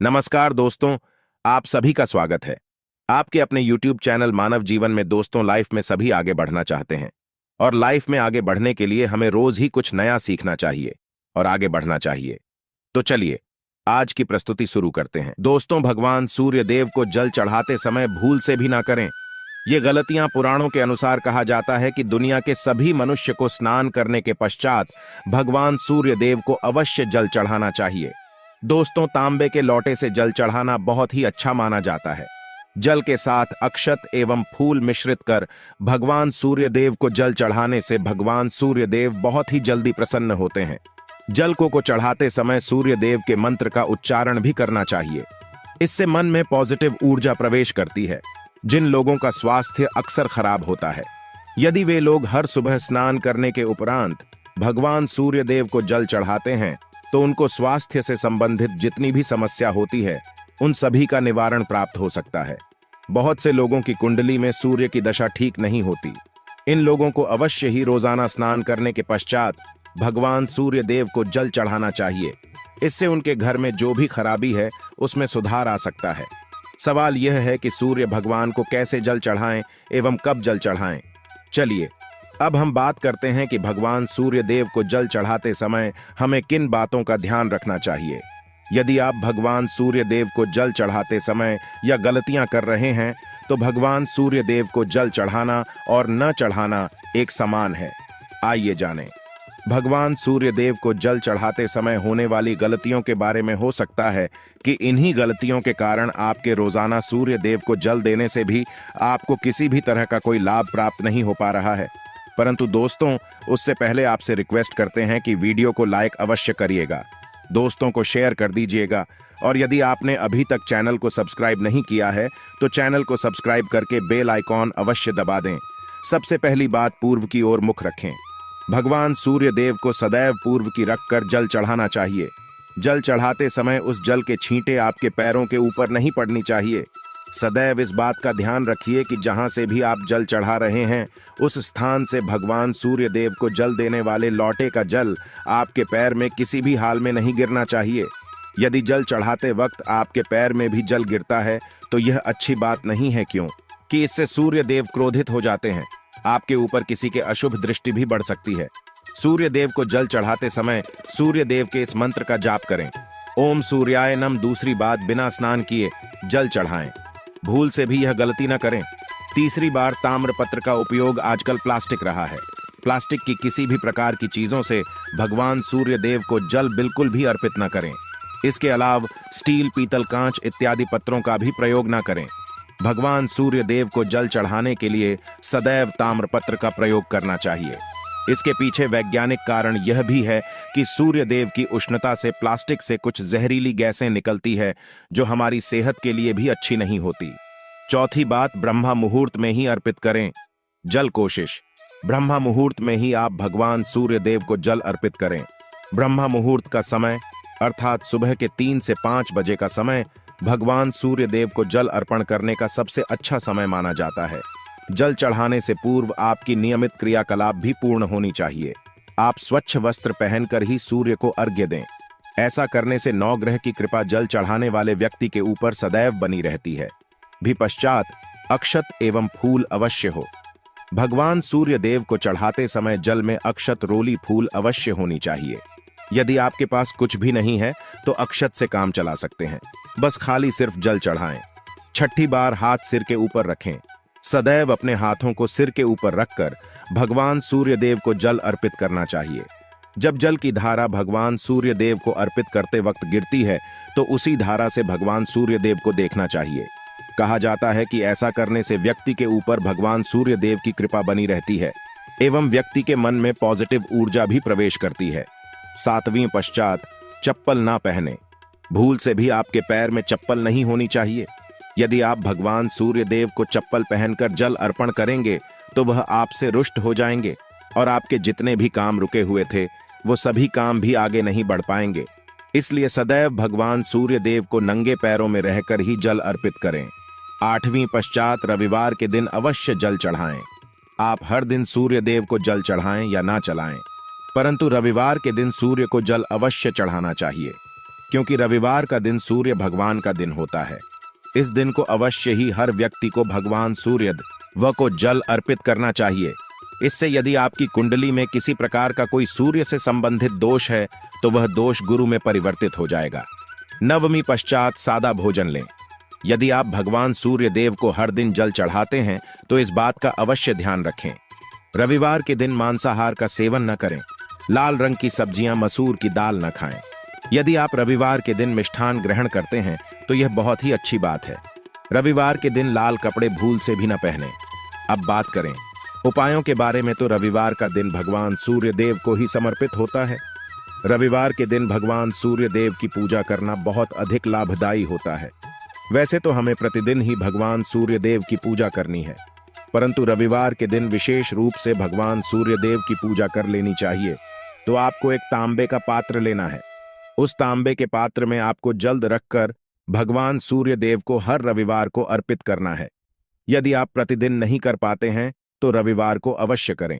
नमस्कार दोस्तों, आप सभी का स्वागत है। आपके अपने YouTube चैनल मानव जीवन में दोस्तों, लाइफ में सभी आगे बढ़ना चाहते हैं और लाइफ में आगे बढ़ने के लिए हमें रोज ही कुछ नया सीखना चाहिए और आगे बढ़ना चाहिए। तो चलिए आज की प्रस्तुति शुरू करते हैं। दोस्तों, भगवान सूर्य देव को जल चढ़ाते समय भूल से भी ना करें। ये गलतियां पुराणों के अनुसार कहा जाता है कि दुनिया के सभी मनुष्य को स्नान करने के पश्चात भगवान सूर्य देव को अवश्य जल चढ़ाना चाहिए। दोस्तों, तांबे के लोटे से जल चढ़ाना बहुत ही अच्छा माना जाता है। जल के साथ अक्षत एवं फूल मिश्रित कर भगवान सूर्य देव को जल चढ़ाने से भगवान सूर्य देव बहुत ही जल्दी प्रसन्न होते हैं। जल को चढ़ाते समय सूर्य देव के मंत्र का उच्चारण भी करना चाहिए। इससे मन में पॉजिटिव ऊर्जा प्रवेश करती है। जिन लोगों का स्वास्थ्य अक्सर खराब होता है, यदि वे लोग हर सुबह स्नान करने के उपरांत भगवान सूर्य देव को जल चढ़ाते हैं तो उनको स्वास्थ्य से संबंधित जितनी भी समस्या होती है उन सभी का निवारण प्राप्त हो सकता है। बहुत से लोगों की कुंडली में सूर्य की दशा ठीक नहीं होती। इन लोगों को अवश्य ही रोजाना स्नान करने के पश्चात भगवान सूर्य देव को जल चढ़ाना चाहिए। इससे उनके घर में जो भी खराबी है उसमें सुधार आ सकता है। सवाल यह है कि सूर्य भगवान को कैसे जल चढ़ाएं एवं कब जल चढ़ाएं। चलिए अब हम बात करते हैं कि भगवान सूर्य देव को जल चढ़ाते समय हमें किन बातों का ध्यान रखना चाहिए। यदि आप भगवान सूर्य देव को जल चढ़ाते समय या गलतियां कर रहे हैं तो भगवान सूर्य देव को जल चढ़ाना और न चढ़ाना एक समान है। आइए जानें। भगवान सूर्य देव को जल चढ़ाते समय होने वाली गलतियों के बारे में। हो सकता है कि इन्हीं गलतियों के कारण आपके रोजाना सूर्य देव को जल देने से भी आपको किसी भी तरह का कोई लाभ प्राप्त नहीं हो पा रहा है। परंतु दोस्तों, उससे पहले आपसे रिक्वेस्ट करते हैं कि वीडियो को लाइक अवश्य करिएगा, दोस्तों को शेयर कर दीजिएगा और यदि आपने अभी तक चैनल को सब्सक्राइब नहीं किया है तो चैनल को सब्सक्राइब करके बेल आइकॉन अवश्य दबा दें। सबसे पहली बात, पूर्व की ओर मुख रखें। भगवान सूर्य देव को सदैव पूर्व की रखकर जल चढ़ाना चाहिए। जल चढ़ाते समय उस जल के छींटे आपके पैरों के ऊपर नहीं पड़नी चाहिए। सदैव इस बात का ध्यान रखिए कि जहां से भी आप जल चढ़ा रहे हैं उस स्थान से भगवान सूर्य देव को जल देने वाले लोटे का जल आपके पैर में किसी भी हाल में नहीं गिरना चाहिए। यदि जल चढ़ाते वक्त आपके पैर में भी जल गिरता है तो यह अच्छी बात नहीं है, क्यों कि इससे सूर्य देव क्रोधित हो जाते हैं। आपके ऊपर किसी के अशुभ दृष्टि भी बढ़ सकती है। सूर्य देव को जल चढ़ाते समय सूर्य देव के इस मंत्र का जाप करें, ओम सूर्याय नमः। दूसरी बात, बिना स्नान किए जल चढ़ाएं। भूल से भी यह गलती न करें। तीसरी बार, ताम्रपत्र का उपयोग आजकल प्लास्टिक रहा है। प्लास्टिक की किसी भी प्रकार की चीजों से भगवान सूर्य देव को जल बिल्कुल भी अर्पित न करें। इसके अलावा स्टील, पीतल, कांच इत्यादि पत्रों का भी प्रयोग न करें। भगवान सूर्य देव को जल चढ़ाने के लिए सदैव ताम्रपत्र का प्रयोग करना चाहिए। इसके पीछे वैज्ञानिक कारण यह भी है कि सूर्य देव की उष्णता से प्लास्टिक से कुछ जहरीली गैसें निकलती है जो हमारी सेहत के लिए भी अच्छी नहीं होती। चौथी बात, ब्रह्मा मुहूर्त में ही अर्पित करें जल। कोशिश ब्रह्मा मुहूर्त में ही आप भगवान सूर्य देव को जल अर्पित करें। ब्रह्मा मुहूर्त का समय अर्थात सुबह के 3 से 5 बजे का समय भगवान सूर्य देव को जल अर्पण करने का सबसे अच्छा समय माना जाता है। जल चढ़ाने से पूर्व आपकी नियमित क्रियाकलाप भी पूर्ण होनी चाहिए। आप स्वच्छ वस्त्र पहनकर ही सूर्य को अर्घ्य दें। ऐसा करने से नवग्रह की कृपा जल चढ़ाने वाले व्यक्ति के ऊपर सदैव बनी रहती है। भी पश्चात अक्षत एवं फूल अवश्य हो। भगवान सूर्य देव को चढ़ाते समय जल में अक्षत, रोली, फूल अवश्य होनी चाहिए। यदि आपके पास कुछ भी नहीं है तो अक्षत से काम चला सकते हैं। बस खाली सिर्फ जल चढ़ाएं। छठी बार, हाथ सिर के ऊपर रखें। सदैव अपने हाथों को सिर के ऊपर रखकर भगवान सूर्य देव को जल अर्पित करना चाहिए। जब जल की धारा भगवान सूर्य देव को अर्पित करते वक्त गिरती है तो उसी धारा से भगवान सूर्य देव को देखना चाहिए। कहा जाता है कि ऐसा करने से व्यक्ति के ऊपर भगवान सूर्य देव की कृपा बनी रहती है एवं व्यक्ति के मन में पॉजिटिव ऊर्जा भी प्रवेश करती है। 7वीं पश्चात, चप्पल ना पहने। भूल से भी आपके पैर में चप्पल नहीं होनी चाहिए। यदि आप भगवान सूर्य देव को चप्पल पहनकर जल अर्पण करेंगे तो वह आपसे रुष्ट हो जाएंगे और आपके जितने भी काम रुके हुए थे वो सभी काम भी आगे नहीं बढ़ पाएंगे। इसलिए सदैव भगवान सूर्य देव को नंगे पैरों में रहकर ही जल अर्पित करें। 8वीं पश्चात, रविवार के दिन अवश्य जल चढ़ाएं। आप हर दिन सूर्य देव को जल चढ़ाएं या ना चढ़ाएं, परंतु रविवार के दिन सूर्य को जल अवश्य चढ़ाना चाहिए। क्योंकि रविवार का दिन सूर्य भगवान का दिन होता है। इस दिन को अवश्य ही हर व्यक्ति को भगवान सूर्य व को जल अर्पित करना चाहिए। इससे यदि आपकी कुंडली में किसी प्रकार का कोई सूर्य से संबंधित दोष है तो वह दोष गुरु में परिवर्तित हो जाएगा। नवमी पश्चात सादा भोजन लें। यदि आप भगवान सूर्य देव को हर दिन जल चढ़ाते हैं तो इस बात का अवश्य ध्यान रखें। रविवार के दिन मांसाहार का सेवन न करें। लाल रंग की सब्जियां, मसूर की दाल न खाएं। यदि आप रविवार के दिन मिष्ठान ग्रहण करते हैं तो यह बहुत ही अच्छी बात है। रविवार के दिन लाल कपड़े भूल से भी न पहनें। अब बात करें उपायों के बारे में, तो रविवार का दिन भगवान सूर्य देव को ही समर्पित होता है। रविवार के दिन भगवान सूर्य देव की पूजा करना बहुत अधिक लाभदायी होता है। वैसे तो हमें प्रतिदिन ही भगवान सूर्य देव की पूजा करनी है, परंतु रविवार के दिन विशेष रूप से भगवान सूर्य देव की पूजा कर लेनी चाहिए। तो आपको एक तांबे का पात्र लेना है। उस तांबे के पात्र में आपको जल्द रखकर भगवान सूर्य देव को हर रविवार को अर्पित करना है। यदि आप प्रतिदिन नहीं कर पाते हैं तो रविवार को अवश्य करें।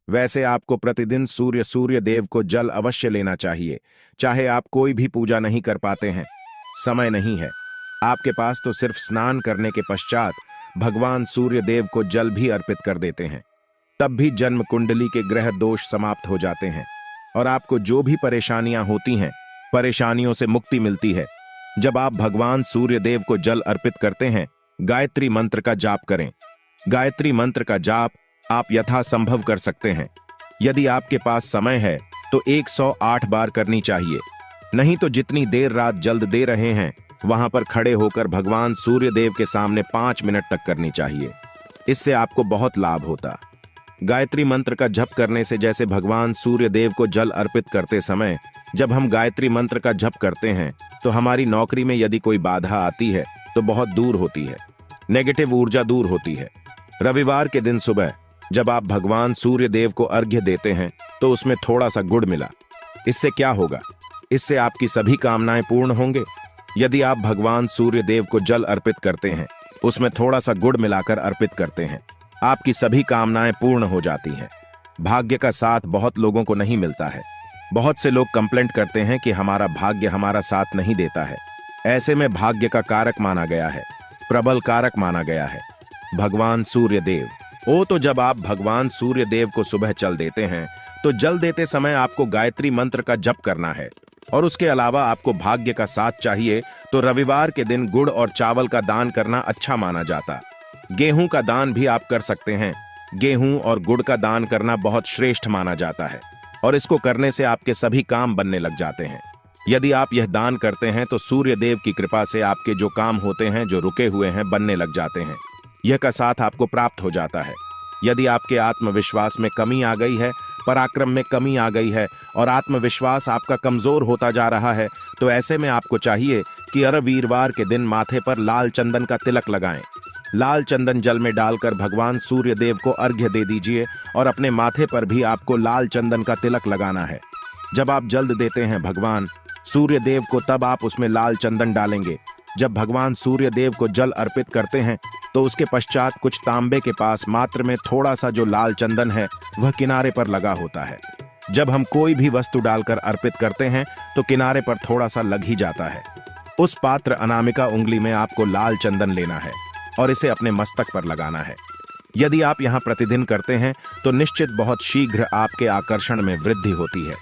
वैसे आपको प्रतिदिन सूर्य देव को जल अवश्य लेना चाहिए, चाहे आप कोई भी पूजा नहीं कर पाते हैं, समय नहीं है आपके पास, तो सिर्फ स्नान करने के पश्चात भगवान सूर्य देव को जल भी अर्पित कर देते हैं। तब भी जन्म कुंडली के ग्रह दोष समाप्त हो जाते हैं और आपको जो भी परेशानियां होती हैं, परेशानियों से मुक्ति मिलती है। जब आप भगवान सूर्य देव को जल अर्पित करते हैं, गायत्री मंत्र का जाप करें। गायत्री मंत्र का जाप आप यथासंभव कर सकते हैं। यदि आपके पास समय है तो 108 बार करनी चाहिए, नहीं तो जितनी देर रात जल्द दे रहे हैं वहां पर खड़े होकर भगवान सूर्य देव के सामने 5 मिनट तक करनी चाहिए। इससे आपको बहुत लाभ होता। गायत्री मंत्र का जप करने से, जैसे भगवान सूर्य देव को जल अर्पित करते समय जब हम गायत्री मंत्र का जप करते हैं तो हमारी नौकरी में यदि कोई बाधा आती है तो बहुत दूर होती है, नेगेटिव ऊर्जा दूर होती है। रविवार के दिन सुबह जब आप भगवान सूर्य देव को अर्घ्य देते हैं तो उसमें थोड़ा सा गुड़ मिला। इससे क्या होगा? इससे आपकी सभी कामनाएं पूर्ण होंगे। यदि आप भगवान सूर्य देव को जल अर्पित करते हैं, उसमें थोड़ा सा गुड़ मिलाकर अर्पित करते हैं, आपकी सभी कामनाएं पूर्ण हो जाती हैं। भाग्य का साथ बहुत लोगों को नहीं मिलता है। बहुत से लोग कंप्लेंट करते हैं कि हमारा भाग्य हमारा साथ नहीं देता है। ऐसे में भाग्य का कारक माना गया है, प्रबल कारक माना गया है भगवान सूर्य देव। तो जब आप भगवान सूर्य देव को सुबह जल देते हैं तो जल देते समय आपको गायत्री मंत्र का जप करना है, और उसके अलावा आपको भाग्य का साथ चाहिए तो रविवार के दिन गुड़ और चावल का दान करना अच्छा माना जाता। गेहूं का दान भी आप कर सकते हैं। गेहूं और गुड़ का दान करना बहुत श्रेष्ठ माना जाता है और इसको करने से आपके सभी काम बनने लग जाते हैं। यदि आप यह दान करते हैं तो सूर्य देव की कृपा से आपके जो काम होते हैं, जो रुके हुए हैं, बनने लग जाते हैं। यह का साथ आपको प्राप्त हो जाता है। यदि आपके आत्मविश्वास में कमी आ गई है, पराक्रम में कमी आ गई है और आत्मविश्वास आपका कमजोर होता जा रहा है, तो ऐसे में आपको चाहिए कि हर वीरवार के दिन माथे पर लाल चंदन का तिलक लगाएं। लाल चंदन जल में डालकर भगवान सूर्य देव को अर्घ्य दे दीजिए और अपने माथे पर भी आपको लाल चंदन का तिलक लगाना है। जब आप जल्द देते हैं भगवान सूर्य देव को, तब आप उसमें लाल चंदन डालेंगे। जब भगवान सूर्य देव को जल अर्पित करते हैं तो उसके पश्चात कुछ तांबे के पास मात्र में थोड़ा सा जो लाल चंदन है वह किनारे पर लगा होता है। जब हम कोई भी वस्तु डालकर अर्पित करते हैं तो किनारे पर थोड़ा सा लग ही जाता है। उस पात्र अनामिका उंगली में आपको लाल चंदन लेना है और इसे अपने मस्तक पर लगाना है। यदि आप यहाँ प्रतिदिन करते हैं तो निश्चित बहुत शीघ्र आपके आकर्षण में वृद्धि होती है।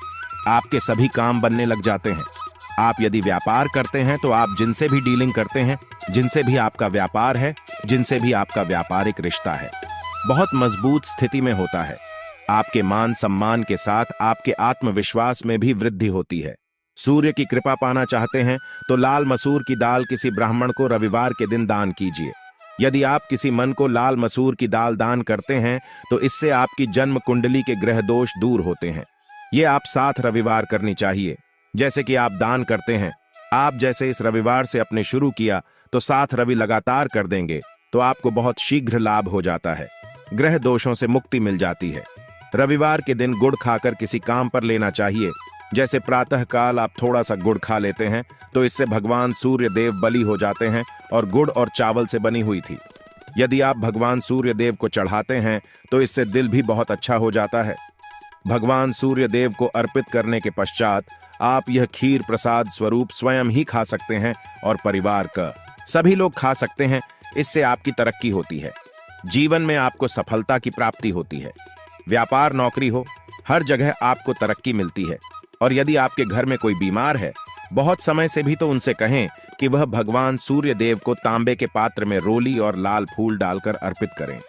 आपके सभी काम बनने लग जाते हैं। आप यदि व्यापार करते हैं तो आप जिनसे भी डीलिंग करते हैं, जिनसे भी आपका व्यापार है, जिनसे भी आपका व्यापारिक रिश्ता है, बहुत मजबूत स्थिति में होता है। आपके मान सम्मान के साथ आपके आत्मविश्वास में भी वृद्धि होती है। सूर्य की कृपा पाना चाहते हैं तो लाल मसूर की दाल किसी ब्राह्मण को रविवार के दिन दान कीजिए। यदि आप किसी मन को लाल मसूर की दाल दान करते हैं तो इससे आपकी जन्म कुंडली के ग्रह दोष दूर होते हैं। ये आप 7 रविवार करनी चाहिए। जैसे कि आप दान करते हैं, आप जैसे इस रविवार से अपने शुरू किया तो 7 रवि लगातार कर देंगे तो आपको बहुत शीघ्र लाभ हो जाता है। ग्रह दोषों से मुक्ति मिल जाती है। रविवार के दिन गुड़ खाकर किसी काम पर लेना चाहिए। जैसे प्रातः काल आप थोड़ा सा गुड़ खा लेते हैं तो इससे भगवान सूर्य देव बलि हो जाते हैं और गुड़ और चावल से बनी हुई थी। यदि आप भगवान सूर्य देव को चढ़ाते हैं तो इससे दिल भी बहुत अच्छा हो जाता है। भगवान सूर्य देव को अर्पित करने के पश्चात आप यह खीर प्रसाद स्वरूप स्वयं ही खा सकते हैं और परिवार का सभी लोग खा सकते हैं। इससे आपकी तरक्की होती है, जीवन में आपको सफलता की प्राप्ति होती है। व्यापार नौकरी हो, हर जगह आपको तरक्की मिलती है। और यदि आपके घर में कोई बीमार है बहुत समय से भी, तो उनसे कहें कि वह भगवान सूर्य देव को तांबे के पात्र में रोली और लाल फूल डालकर अर्पित करें।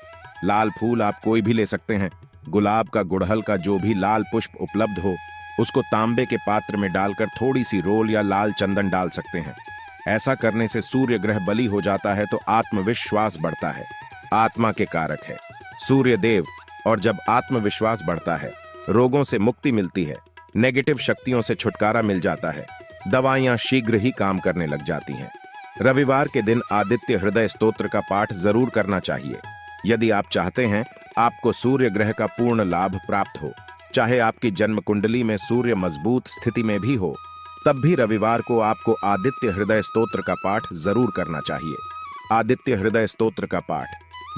लाल फूल आप कोई भी ले सकते हैं, गुलाब का, गुड़हल का, जो भी लाल पुष्प उपलब्ध हो उसको तांबे के पात्र में डालकर थोड़ी सी रोल या लाल चंदन डाल सकते हैं। ऐसा करने से सूर्य ग्रह बली हो जाता है तो आत्मविश्वास बढ़ता है। आत्मा के कारक है सूर्य देव, और जब आत्मविश्वास बढ़ता है रोगों से मुक्ति मिलती है, नेगेटिव शक्तियों से छुटकारा मिल जाता है, दवाइयां शीघ्र ही काम करने लग जाती हैं। रविवार के दिन आदित्य हृदय स्तोत्र का पाठ जरूर करना चाहिए। यदि आप चाहते हैं आपको सूर्य ग्रह का पूर्ण लाभ प्राप्त हो, चाहे आपकी जन्म कुंडली में सूर्य मजबूत स्थिति में भी हो, तब भी रविवार को आपको आदित्य हृदय स्तोत्र का पाठ जरूर करना चाहिए। आदित्य हृदय स्तोत्र का पाठ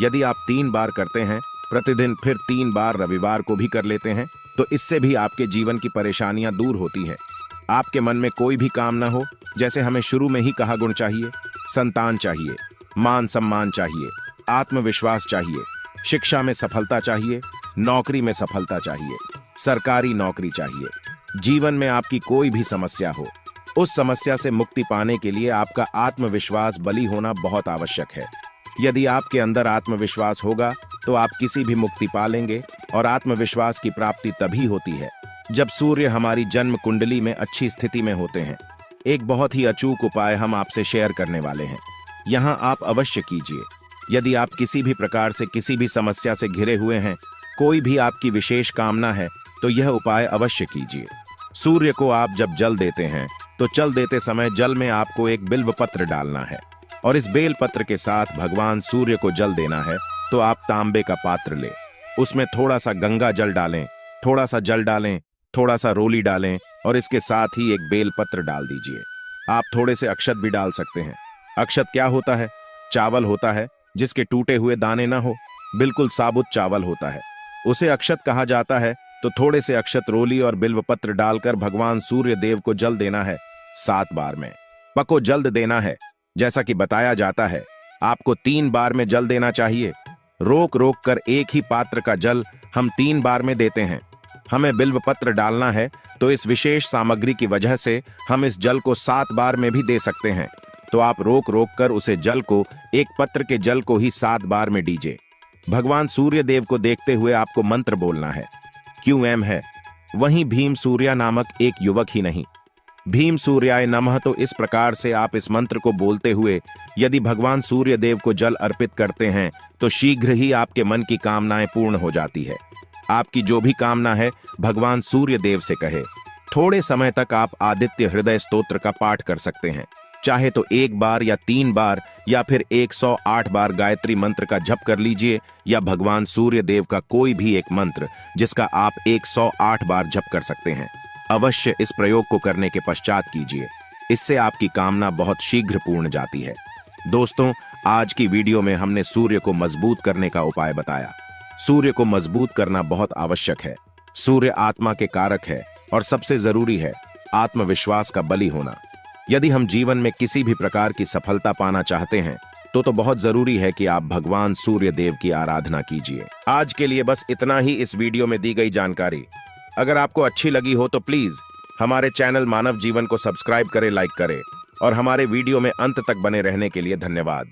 यदि आप 3 बार करते हैं प्रतिदिन, फिर 3 बार रविवार को भी कर लेते हैं, तो इससे भी आपके जीवन की परेशानियां दूर होती हैं। आपके मन में कोई भी काम न हो, जैसे हमें शुरू में ही कहा, गुण चाहिए, संतान चाहिए, मान सम्मान चाहिए, आत्मविश्वास चाहिए, शिक्षा में सफलता चाहिए, नौकरी में सफलता चाहिए, सरकारी नौकरी चाहिए, जीवन में आपकी कोई भी समस्या हो, उस समस्या से मुक्ति पाने के लिए आपका आत्मविश्वास बली होना बहुत आवश्यक है। यदि आपके अंदर आत्मविश्वास होगा तो आप किसी भी मुक्ति पालेंगे। और आत्मविश्वास की प्राप्ति तभी होती है जब सूर्य हमारी जन्म कुंडली में अच्छी स्थिति में होते हैं। एक बहुत ही अचूक उपाय हम आपसे शेयर करने वाले हैं, यहां आप अवश्य कीजिए। यदि आप किसी भी प्रकार से किसी भी समस्या से घिरे हुए हैं, कोई भी आपकी विशेष कामना है, तो यह उपाय अवश्य कीजिए। सूर्य को आप जब जल देते हैं तो जल देते समय जल में आपको एक बिल्व पत्र डालना है और इस बेल पत्र के साथ भगवान सूर्य को जल देना है। तो आप तांबे का पात्र लें, उसमें थोड़ा सा गंगा जल डालें, थोड़ा सा जल डालें, थोड़ा सा रोली डालें और इसके साथ ही एक बेल पत्र डाल दीजिए। आप थोड़े से अक्षत भी डाल सकते हैं। अक्षत क्या होता है? चावल होता है जिसके टूटे हुए दाने ना हो, बिल्कुल साबुत चावल होता है, उसे अक्षत कहा जाता है। तो थोड़े से अक्षत, रोली और बिल्व पत्र डालकर भगवान सूर्य देव को जल देना है 7 बार में। पको जल्द देना है, जैसा कि बताया जाता है आपको 3 बार में जल देना चाहिए। रोक रोक कर एक ही पात्र का जल हम 3 बार में देते हैं। हमें बिल्व पत्र डालना है तो इस विशेष सामग्री की वजह से हम इस जल को 7 बार में भी दे सकते हैं। तो आप रोक रोक कर उसे जल को, एक पत्र के जल को ही 7 बार में दीजिए। भगवान सूर्य देव को देखते हुए आपको मंत्र बोलना है। QM है, वहीं भीम सूर्या नामक एक युवक ही नहीं, भीम सूर्याय नमः। तो इस प्रकार से आप इस मंत्र को बोलते हुए यदि भगवान सूर्य देव को जल अर्पित करते हैं तो शीघ्र ही आपके मन की कामनाएं पूर्ण हो जाती है। आपकी जो भी कामना है भगवान सूर्य देव से कहे। थोड़े समय तक आप आदित्य हृदय स्तोत्र का पाठ कर सकते हैं, चाहे तो 1 बार या 3 बार या फिर 108 बार गायत्री मंत्र का जप कर लीजिए, या भगवान सूर्य देव का कोई भी एक मंत्र जिसका आप 108 बार जप कर सकते हैं। अवश्य इस प्रयोग को करने के पश्चात कीजिए, इससे आपकी कामना बहुत शीघ्र पूर्ण जाती है। दोस्तों, आज की वीडियो में हमने सूर्य को मजबूत करने का उपाय बताया। सूर्य को मजबूत करना बहुत आवश्यक है। सूर्य आत्मा के कारक है और सबसे जरूरी है आत्मविश्वास का बली होना। यदि हम जीवन में किसी भी प्रकार की सफलता पाना चाहते हैं तो बहुत जरूरी है कि आप भगवान सूर्य देव की आराधना कीजिए। आज के लिए बस इतना ही इस वीडियो में दी गई जानकारी। अगर आपको अच्छी लगी हो तो प्लीज हमारे चैनल मानव जीवन को सब्सक्राइब करें, लाइक करें और हमारे वीडियो में अंत तक बने रहने के लिए धन्यवाद।